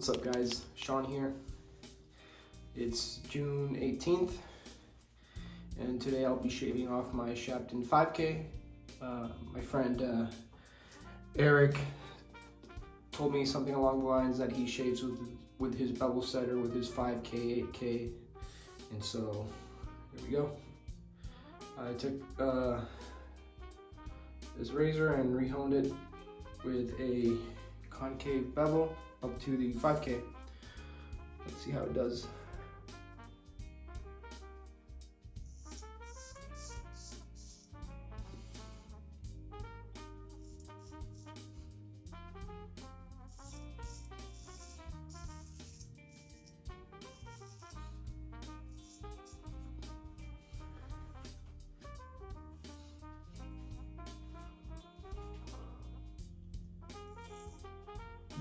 What's up guys, Sean here. It's June 18th and today I'll be shaving off my Shapton 5K. My friend Eric told me something along the lines that he shaves with his bevel setter with his 5K, 8K, and so here we go. I took this razor and rehoned it with a concave bevel up to the 5K. Let's see how it does.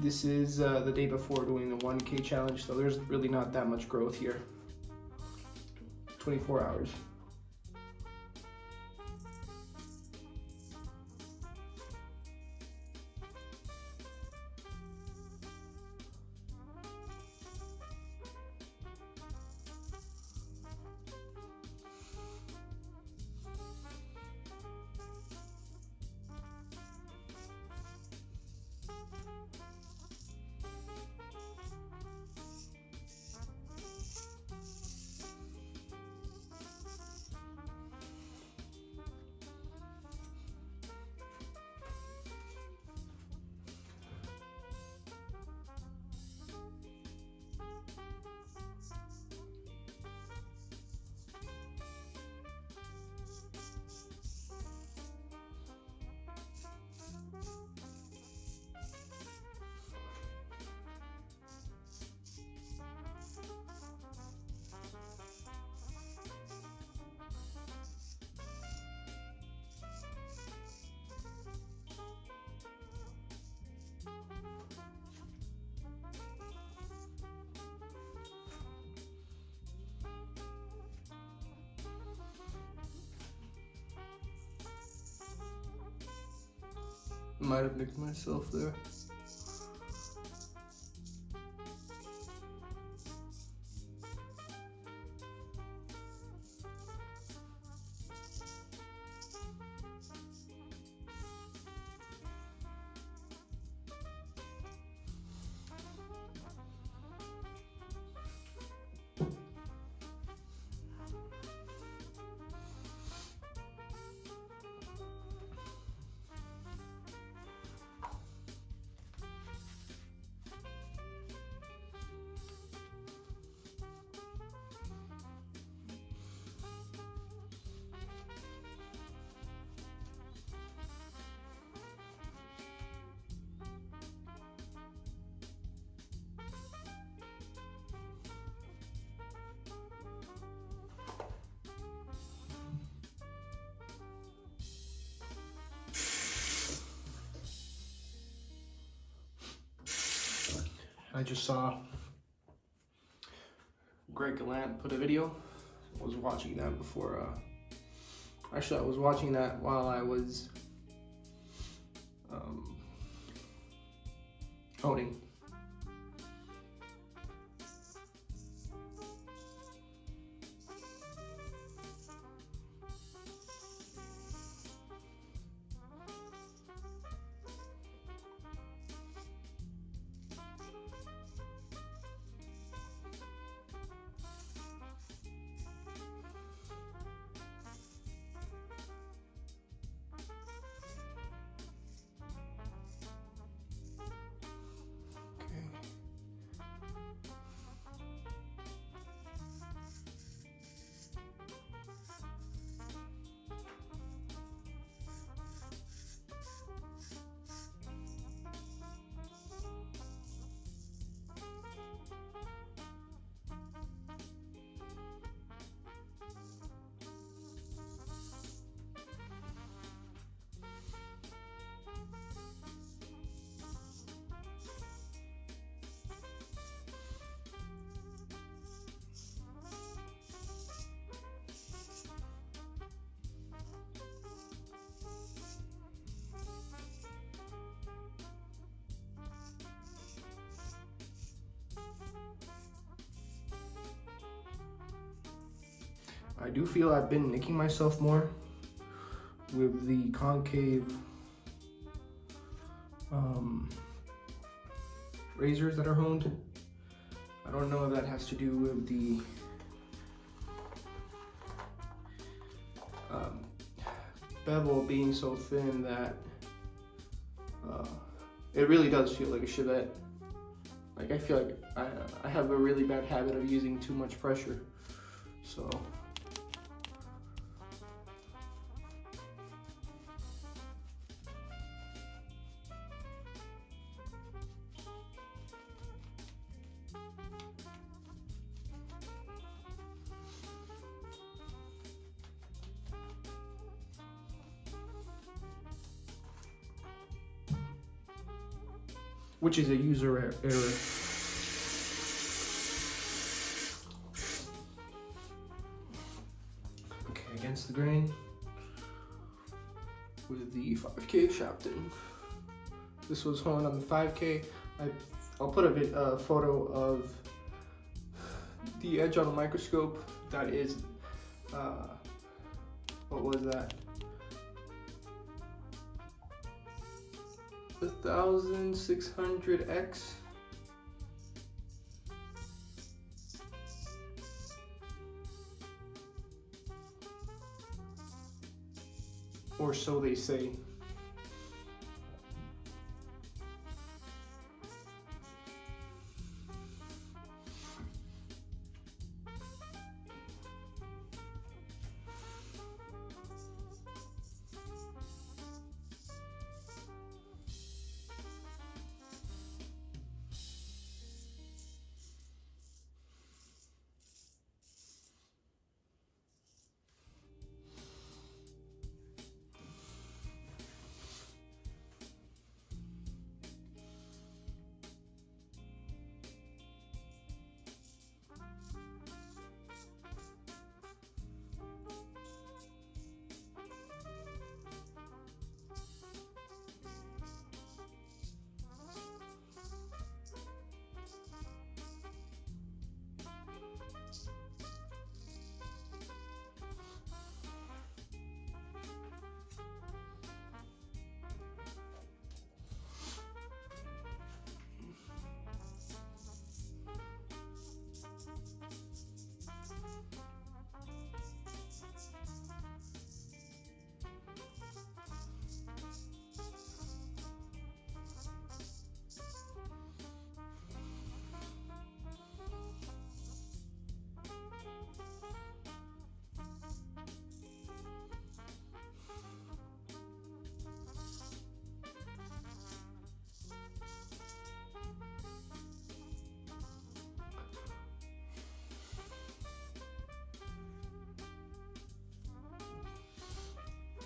This is the day before doing the 1K challenge, so there's really not that much growth here. 24 hours. Might have nicked myself there. I just saw Gilette put a video. I was watching that before, actually I was watching that while I was honing. I do feel I've been nicking myself more with the concave razors that are honed. I don't know if that has to do with the bevel being so thin that it really does feel like a Gilette. Like, I feel like I have a really bad habit of using too much pressure, so. Which is a user error. Okay, against the grain with the 5K Shapton. This was honed on the 5K. I'll put a photo of the edge on the microscope. That is, what was that? 1600X. Or so they say.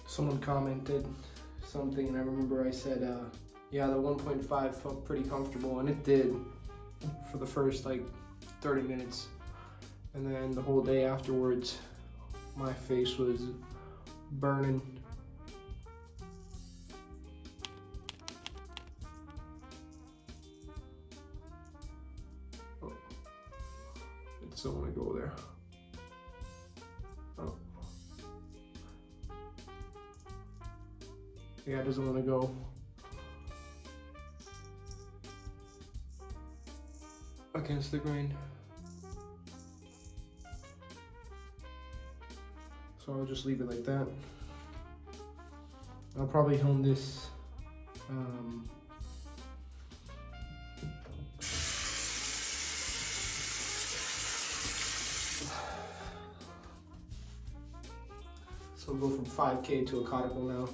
Someone commented something, and I remember I said, yeah, the 1.5 felt pretty comfortable, and it did for the first like 30 minutes. And then the whole day afterwards, my face was burning. Oh, I just don't want to go there. Oh. Yeah, it doesn't want to go. Against the grain. So I'll just leave it like that. I'll probably hone this so we'll go from 5K to a conical now.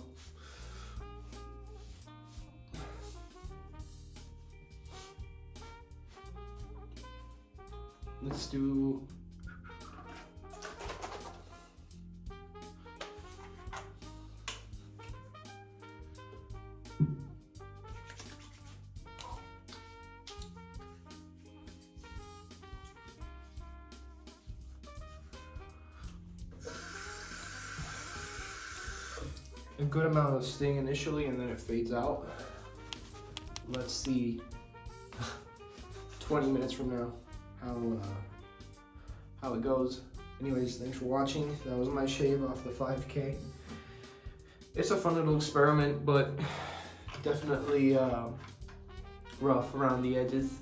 Let's do a good amount of sting initially, and then it fades out. Let's see 20 minutes from now how it goes. Anyways, thanks for watching. That was my shave off the 5K. It's a fun little experiment, but definitely rough around the edges.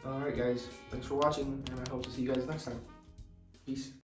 Alright guys, thanks for watching, and I hope to see you guys next time. Peace.